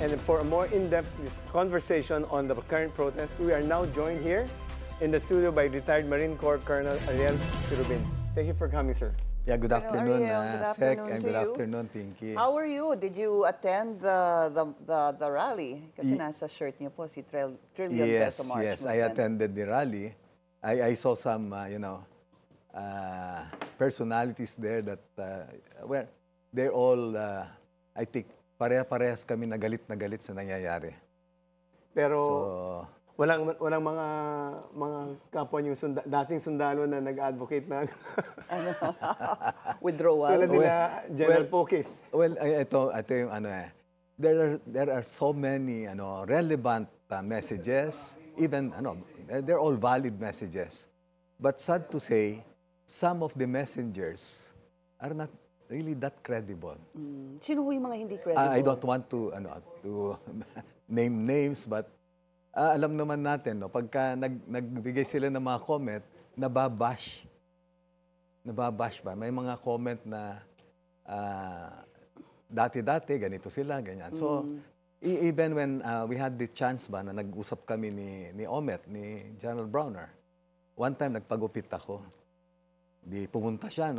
And for a more in-depth conversation on the current protest, we are now joined here in the studio by retired Marine Corps Colonel Ariel Sirubin. Thank you for coming, sir. Yeah, good afternoon, Ariel, good Sec, afternoon and to good you. afternoon, Pinky. How are you? Did you attend the rally? Kasi nasa shirt niyo po si Trillion Yes, Peso March yes, movement. I attended the rally. I saw some, personalities there that, well, they're all, I think, pareha-parehas kami na galit sa nangyayari. Pero So, walang mga kapwa yung dating sundalo na nag-advocate na Withdrawal. tulad nila General Pokis. well, ito yung ano there are so many relevant messages, even they're all valid messages. But sad to say, some of the messengers are not really that credible. Sino ho yung mga hindi credible? I don't want to name names, but alam naman natin, pagka nagbigay sila ng mga comment, nababash ba? May mga comment na dati-dati, ganito sila, ganyan. So, even when we had the chance ba na nag-usap kami ni Omet, ni General Browner, one time nagpagupit ako. Di pumunta siya,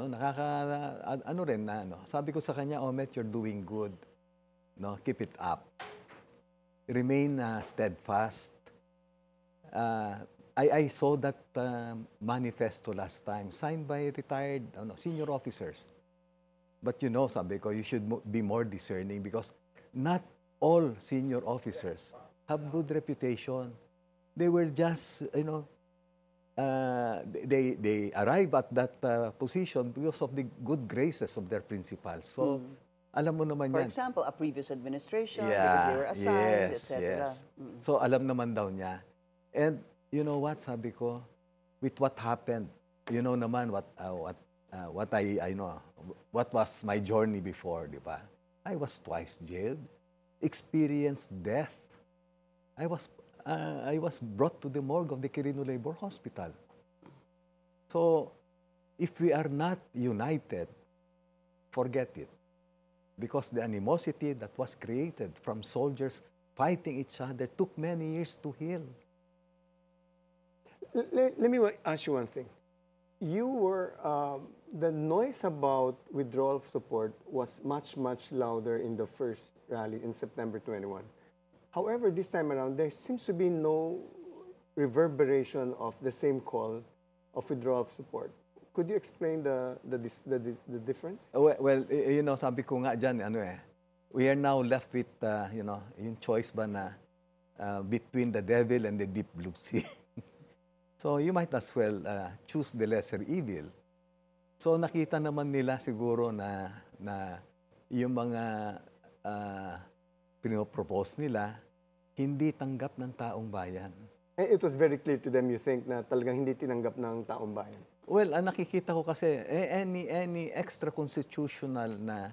sabi ko sa kanya, Omet, you're doing good. Keep it up. Remain steadfast. I saw that manifesto last time, signed by retired senior officers. But sabi ko, you should be more discerning because not all senior officers have good reputation. They were just, they arrive at that position because of the good graces of their principals. So, alam mo naman For yan. example, a previous administration, because they were assigned, yes, etc. yes. So, alam naman daw niya. And you know what, sabi ko, with what happened, you know naman what I know, what was my journey before, di ba? I was twice jailed, experienced death. I was brought to the morgue of the Quirino Labor Hospital. So, if we are not united, forget it. Because the animosity that was created from soldiers fighting each other took many years to heal. Let me ask you one thing. You were, the noise about withdrawal of support was much, much louder in the first rally in September 21. However, this time around, there seems to be no reverberation of the same call of withdrawal of support. Could you explain the difference? Well, sabi ko nga dyan, we are now left with, yung choice ba na between the devil and the deep blue sea. So you might as well choose the lesser evil. So nakita naman nila siguro na yung mga pinopropose nila, hindi tanggap ng taong bayan. It was very clear to them, you think, na talagang hindi tinanggap ng taong bayan. Well, nakikita ko kasi any extra constitutional na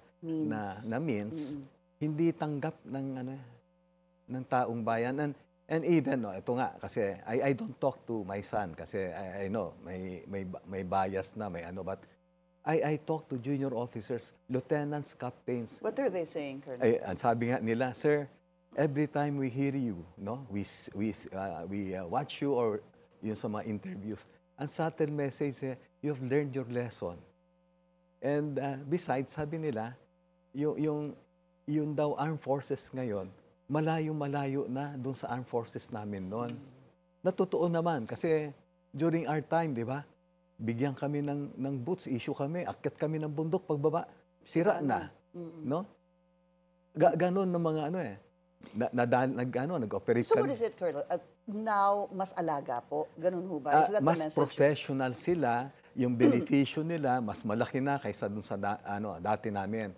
means hindi tanggap ng taong bayan. And even ito nga kasi I don't talk to my son kasi I know may bias na but I talk to junior officers, lieutenants, captains. What are they saying, Colonel? Ang sabi nga nila, sir, every time we hear you, we watch you or yun sa mga interviews, ang subtle message, you've learned your lesson. And besides, sabi nila, yung daw armed forces ngayon, malayo-malayo na dun sa armed forces namin noon. Natotoo naman kasi during our time, di ba? Bigyan kami ng boots, issue kami, akyat kami ng bundok, pagbaba, sira na. No? Ganon ng mga nag-operate So what is it, Colonel? Now, mas alaga po? Ganun ho ba? Is that the mas message? professional sila, yung beneficyo nila, mas malaki na kaysa dun sa dati namin.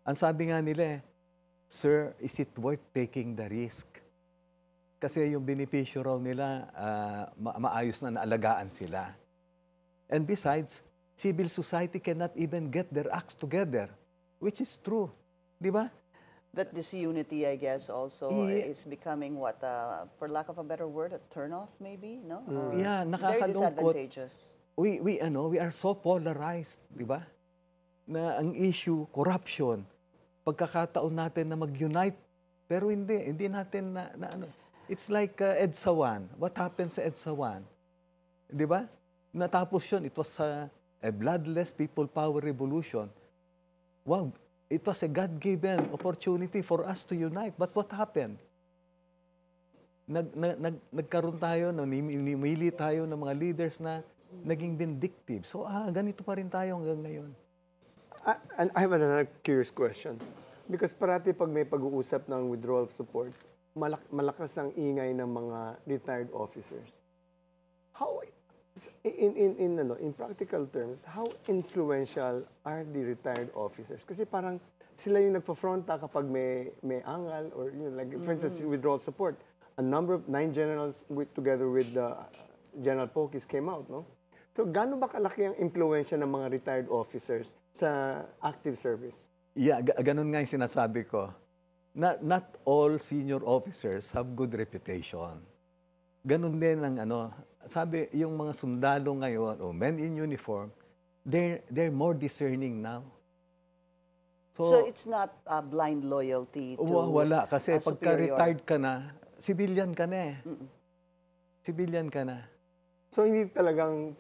Ang sabi nga nila, sir, is it worth taking the risk? Kasi yung beneficyo raw nila, maayos na naalagaan sila. And besides, civil society cannot even get their acts together, which is true. Di ba? That disunity, I guess, also is becoming what, for lack of a better word, a turn-off maybe, no? Yeah, Very nakakalungkot. disadvantageous. We are so polarized, di ba? Na ang issue, corruption, pagkakataon natin na mag-unite Pero hindi natin na ano. It's like EDSA 1. What happened sa EDSA 1? Di ba? Natapos yun. It was a bloodless people power revolution. Wow, it was a God-given opportunity for us to unite. But what happened? Nagkaroon tayo, nimili tayo ng mga leaders na naging vindictive. So, ganito pa rin tayo hanggang ngayon. And I have another curious question. Because parati pag may pag-uusap ng withdrawal of support, malakas ang ingay ng mga retired officers. How, in practical terms, how influential are the retired officers? Kasi parang sila yung nagpa-fronta kapag may angal or like for instance withdrawal support. A number of 9 generals together with General Pokis came out, no? So, gaano ba kalaki ang impluensya ng mga retired officers sa active service? Yeah, ganun nga yung sinasabi ko. Not all senior officers have good reputation. Ganun din ang sabi, yung mga sundalo ngayon, o men in uniform, they're more discerning now. So it's not blind loyalty to wala, kasi superior. pagka-retired ka na, civilian ka na eh. Civilian ka na. So, hindi talagang,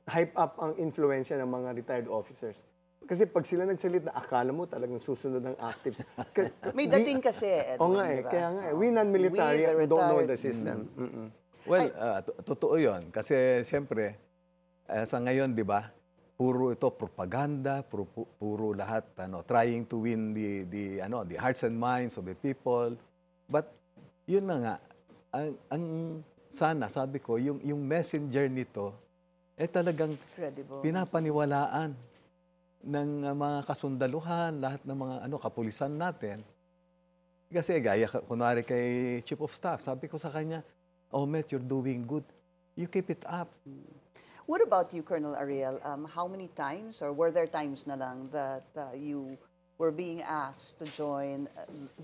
hype up ang influensya ng mga retired officers. Kasi pag sila nagsalita, akala mo talagang susunod ng actives. May dating kasi, Edwin, Oo nga eh, diba? kaya nga eh. We non-military We, the don't know retired. the system. Well, totoo yun. Kasi siyempre, sa ngayon, di ba, puro ito propaganda, puro lahat trying to win the hearts and minds of the people. But yun na nga, ang sana sabi ko, yung messenger nito talagang Credible. pinapaniwalaan ng mga kasundaluhan, lahat ng mga kapulisan natin. Kasi gaya kunwari kay Chief of Staff, sabi ko sa kanya, "Oh, Met, you're doing good. You keep it up." What about you, Colonel Ariel? How many times, or were there times na lang that you were being asked to join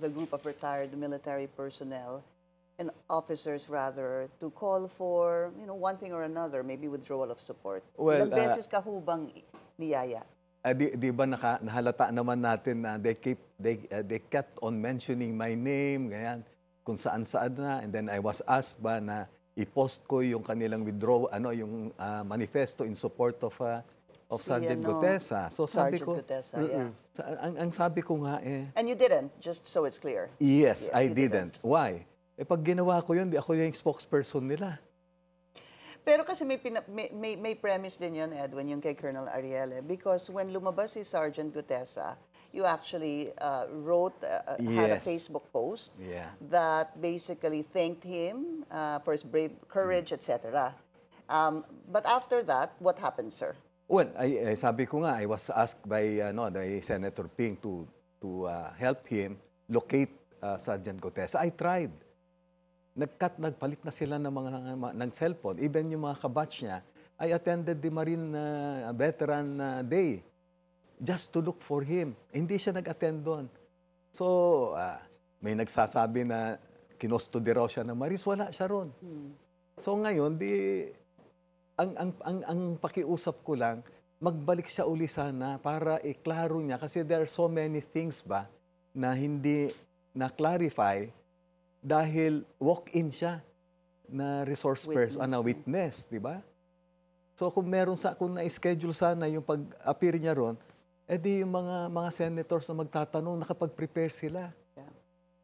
the group of retired military personnel and officers, rather, to call for, one thing or another, maybe withdrawal of support? Well, Ilang beses ka hubang niyaya? Di ba nahalata naman natin na they kept on mentioning my name, ganyan, kung saan-saan na, and then I was asked ba na i-post ko yung kanilang withdraw, yung manifesto in support of Sergeant Gutesa. So sabi Sergeant ko, Gutesa, yeah. ang sabi ko nga And you didn't, just so it's clear. yes, I you didn't. Why? Pag ginawa ko yun, di ako yung spokesperson nila. Pero kasi may premise din yun, Edwin, yung kay Colonel Ariel. Because when lumabas si Sergeant Gutesa, you actually wrote, had a Yes. Facebook post Yeah. that basically thanked him for his brave courage, etc. But after that, what happened, sir? Well, sabi ko nga, I was asked by the Senator Ping to help him locate Sergeant Gutesa. I tried. Nagpalit na sila ng cellphone. Even yung mga kabatch niya, I attended the Marine Veteran Day just to look for him. Hindi siya nag-attend doon. So, may nagsasabi na kinustody raw siya ng Marines. Wala siya ron. So ngayon, ang pakiusap ko lang, magbalik siya uli sana para iklaro niya. Kasi there are so many things ba na hindi na-clarify dahil walk-in siya na resource person, na witness, di ba? So kung kung na-schedule sana yung pag-appear niya ron, edi yung mga senators na magtatanong, nakapag-prepare sila. Yeah.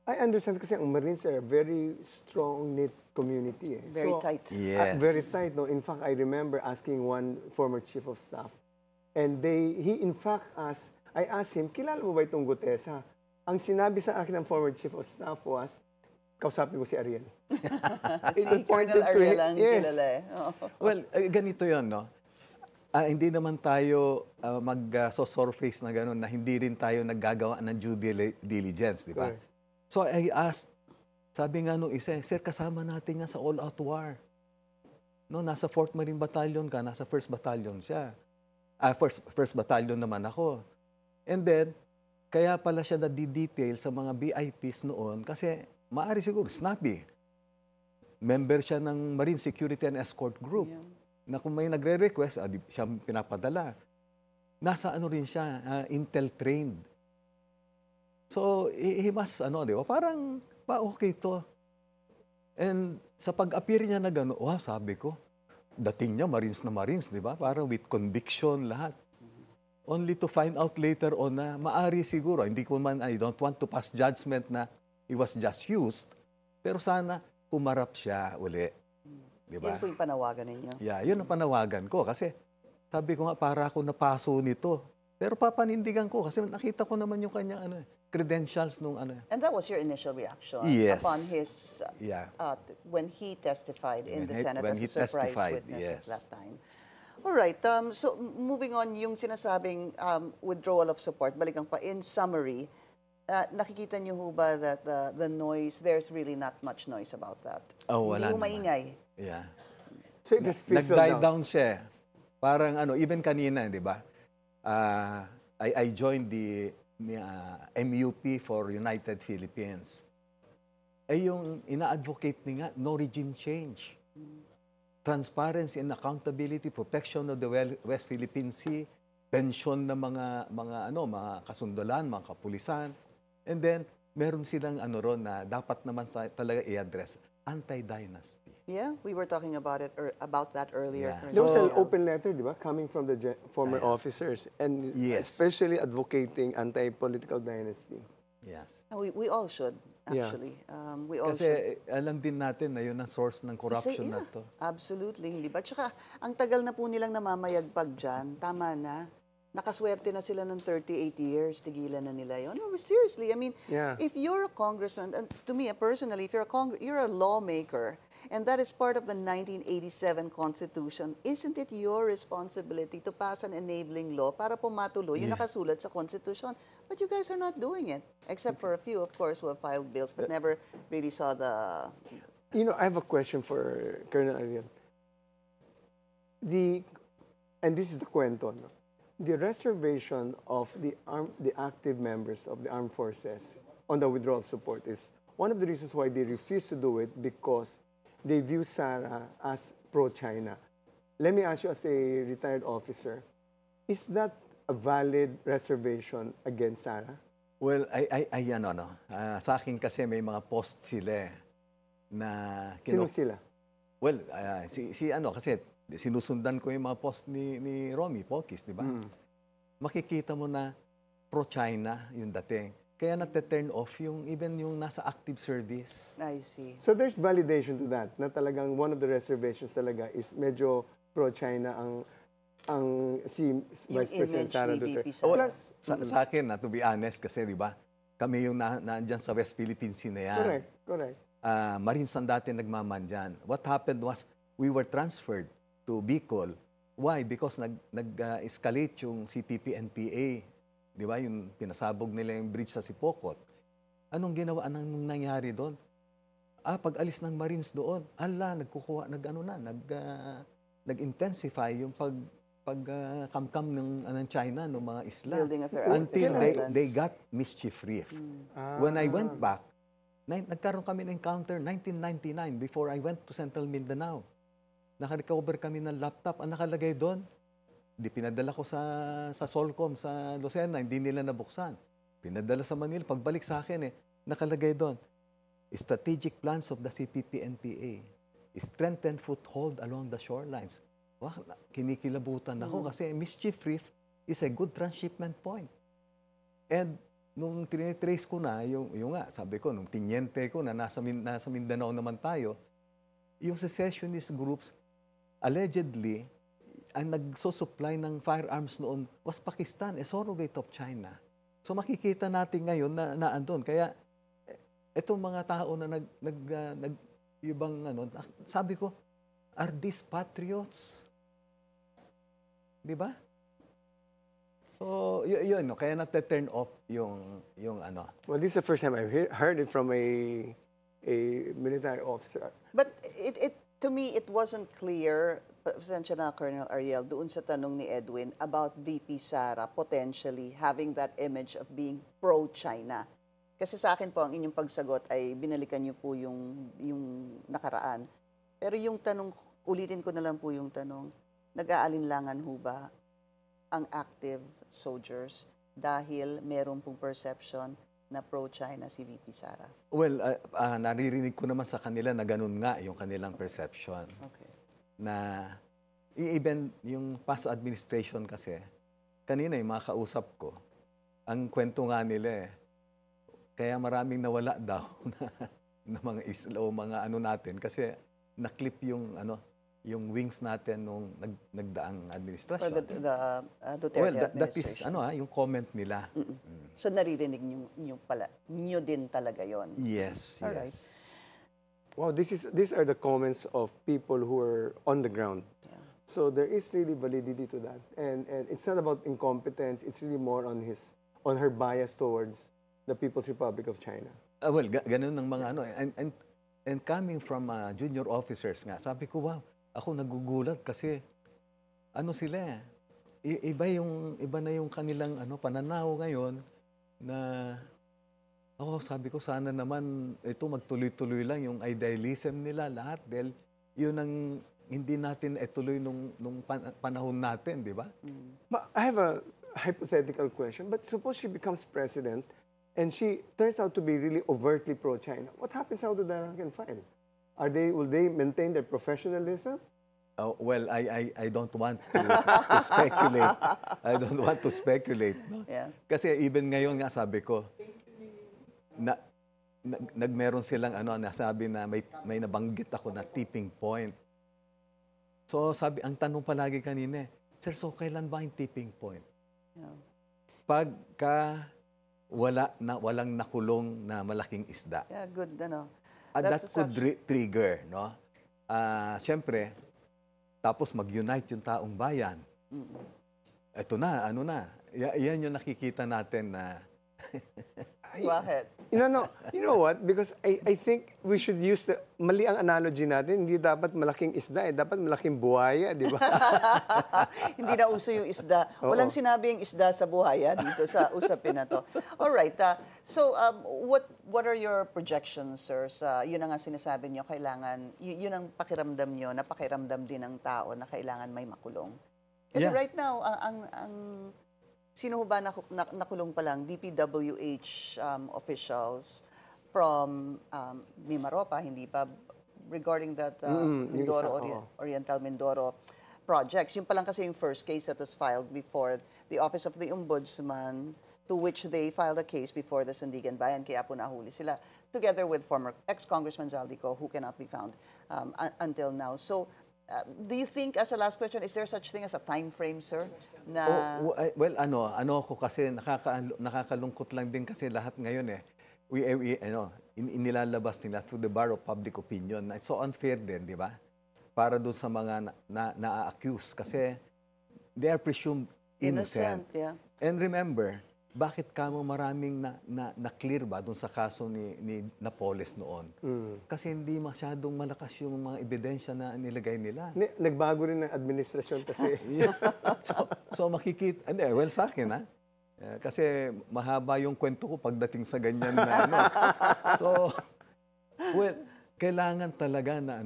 I understand kasi ang Marines are very strong knit community. Eh. Very tight. Yes. Very tight. No? In fact, I remember asking one former chief of staff, and he in fact asked, I asked him, kilala mo ba itong Gutesa? Ang sinabi sa akin ng former chief of staff was, kausapin ko si Ariel. Si Colonel Ariel ang yes. kilala eh. Well, ganito yon, no? Hindi naman tayo mag-surface na gano'n na hindi rin tayo naggagawa ng due diligence, di ba? Correct. So I asked, sabi nga nung isa, "Sir, kasama natin nga sa all-out war." No, nasa 4th Marine Battalion ka, nasa 1st Battalion siya. First Battalion naman ako. And then, kaya pala siya na-detail sa mga VIPs noon kasi maari siguro, snappy. Member siya ng Marine Security and Escort Group. Yeah. Na kung may nagre-request, siya pinapadala. Nasa rin siya, Intel trained. So, he must, di ba? Parang, okay to. And sa pag-appear niya na gano'n, wow, sabi ko, dating niya, Marines na Marines, di ba? Parang with conviction lahat. Only to find out later on na maari siguro, I don't want to pass judgment na he was just used, pero sana kumarap siya uli. Di ba? Yun po yung panawagan ninyo. Yeah, yun ang panawagan ko. Kasi sabi ko nga, para ako napaso nito. Pero papanindigan ko kasi nakita ko naman yung kanyang credentials nung And that was your initial reaction Yes. upon his, Yeah. when he testified in the Senate When as he a surprise testified, witness yes. at that time. All right, so moving on, yung sinasabing withdrawal of support, balikan pa, in summary, nakikita niyo ho ba that the noise, there's really not much noise about that? Oh, Hindi wala ho naman. maingay. Yeah. So it just fizzled Nag-die out. down siya. Parang even kanina, di ba? I joined the MUP for United Philippines. Yung ina-advocate niya, no regime change. Transparency and accountability, protection of the West Philippine Sea, pension ng mga kasundalan, mga kapulisan. And then, meron silang ron na dapat naman talaga i-address, anti-dynasty. Yeah, we were talking about that earlier. Yeah. Colonel There was an Ariel. open letter, di ba, coming from the former officers, and Yes. especially advocating anti-political dynasty. Yes. We all should, Yeah. actually. We all should. Kasi alam din natin na yun ang source ng corruption na to. Absolutely, hindi ba? Tsaka, ang tagal na po nilang namamayagpag dyan, tama na. Nakaswerte na sila ng 38 years, tigilan na nila yun. No, seriously, I mean, Yeah. if you're a congressman, and to me personally, if you're a lawmaker, and that is part of the 1987 Constitution, isn't it your responsibility to pass an enabling law para po matuloy yung nakasulat sa Constitution? But you guys are not doing it, except for a few, of course, who have filed bills, but never really saw the... You know, I have a question for Colonel Ariel. And this is the kwento, no? The reservation of the active members of the armed forces on the withdrawal of support is one of the reasons why they refuse to do it, because they view Sara as pro-China. Let me ask you, as a retired officer, is that a valid reservation against Sara? Well, sa akin kasi may mga post sila na... Sino sila? Well, kasi sinusundan ko yung mga post ni Romy Pokis, di ba? Makikita mo na pro-China yung dating. Kaya nate-turn off even yung nasa active service. I see. So there's validation to that, na talagang one of the reservations talaga is medyo pro-China ang si Vice President image Sara ni VP Duterte. Sara. Plus, Sa akin, to be honest, kasi di ba, kami yung nandyan sa West Philippine Sea na yan. correct. Marines ang dati nagmaman dyan. What happened was, we were transferred to Bicol. Why? Because nag-escalate yung CPP-NPA. Di ba? Yung pinasabog nila yung bridge sa Sipocot. Anong ginawa? Anong nangyari doon? Pag-alis ng Marines doon, nag-intensify yung pagkamkam ng China, ng mga isla. Building of their Until artificial they islands. got mischief-free. When I went back, nagkaroon kami ng encounter 1999 before I went to Central Mindanao. Naka-recover kami ng laptop. Ang nakalagay doon, pinadala ko sa Solcom, sa Lucena, hindi nila nabuksan. Pinadala sa Manila. Pagbalik sa akin, nakalagay doon, strategic plans of the CPP-NPA. Strengthen foothold along the shorelines. Wow, kinikilabutan ako kasi mischief reef is a good transshipment point. And nung tinitrace ko na, yung nga, sabi ko, nung tinyente ko na nasa Mindanao naman tayo, yung secessionist groups, allegedly, ang nagsusupply ng firearms noon was Pakistan, a surrogate of China. So makikita natin ngayon na andun. Kaya, itong mga tao na sabi ko, are these patriots? Di ba? So, yun, kaya nate-turn off yung Well, this is the first time I've heard it from a military officer. But to me, it wasn't clear, pasensya na Colonel Ariel, doon sa tanong ni Edwin about VP Sara potentially having that image of being pro-China. Kasi sa akin po, ang inyong pagsagot ay binalikan niyo po yung nakaraan. Pero yung tanong, ulitin ko na lang po yung tanong, nag-aalinlangan ho ba ang active soldiers dahil meron pong perception na pro-China si VP Sara? Well, naririnig ko naman sa kanila na ganun nga yung kanilang perception. Okay. Na even yung past administration kasi, kanina yung mga kausap ko, ang kwento nga nila kaya maraming nawala daw na mga isla o mga ano natin kasi naklip yung yung wings natin nung nagdaang For administrasyon. the Duterte Well, that is administration. yung comment nila. So naririnig nyo din talaga yon. Yes, All yes. right. Wow, these are the comments of people who are on the ground. Yeah. So there is really validity to that, and it's not about incompetence. It's really more on her bias towards the People's Republic of China. Well, ganun ng mga and coming from junior officers nga, sabi ko, wow, ako nagugulat kasi sila iba na yung kanilang pananaw ngayon na sabi ko sana naman ito magtuloy-tuloy lang yung idealism nila lahat dahil yun ang hindi natin tuloy nung panahon natin, di ba? But I have a hypothetical question. But suppose she becomes president and she turns out to be really overtly pro-China. What happens now to the rank and file? Will they maintain their professionalism? Well, I don't want to speculate. I don't want to speculate. No? Yeah. Kasi even ngayon nga sabi ko, nagmeron silang nasabi na may nabanggit ako na tipping point. So ang tanong palagi kanina, sir, so kailan ba yung tipping point? Yeah. Pagka walang nakulong na malaking isda. Yeah, good, That could trigger, no? Siyempre, tapos mag-unite yung taong bayan. Ito na, yan yung nakikita natin na... Bakit? You know what? Because I think we should use mali ang analogy natin. Hindi dapat malaking isda, dapat malaking buhaya, di ba? Hindi na uso yung isda. Walang sinabi yung isda sa buhaya dito sa usapin na to. All right. So, what are your projections, sir? Yun ang nga sinasabi nyo, kailangan, yun ang pakiramdam nyo, na pakiramdam din ng tao na kailangan may makulong. Kasi right now, sino ba nakulong pa lang? DPWH officials from Mimaropa, hindi pa, regarding that Oriental Mindoro projects. Yung pa lang kasi yung first case that was filed before the Office of the Ombudsman, to which they filed a case before the Sandigan Bayan, kaya po nahuli sila, together with former ex-Congressman Zaldico, who cannot be found until now. So, do you think, as a last question, is there such thing as a time frame, sir? Well, ako kasi nakakalungkot lang din kasi lahat ngayon inilalabas nila through the bar of public opinion. It's so unfair din, di ba? Para doon sa mga na-accuse kasi they are presumed innocent. Yeah. And remember, bakit kamo maraming na-clear ba doon sa kaso ni Napoles noon? Kasi hindi masyadong malakas yung mga ebidensya na nilagay nila. Nagbago rin ng administrasyon kasi. So makikita, well sa akin kasi mahaba yung kwento ko pagdating sa ganyan na So, well, kailangan talaga na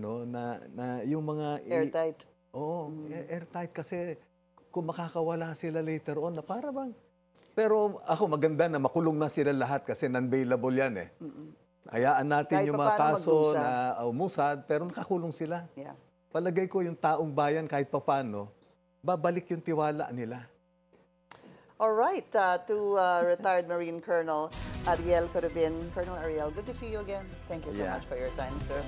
yung mga... Airtight. Airtight kasi kung makakawala sila later on na para bang... Pero ako maganda na makulong na sila lahat kasi non-bailable yan Hayaan natin Kahit yung mga kaso magdusa. na umusad, pero nakakulong sila. Yeah. Palagay ko yung taong bayan kahit papano, babalik yung tiwala nila. All right. To retired Marine Colonel Ariel Corubin. Colonel Ariel, good to see you again. Thank you so much for your time, sir.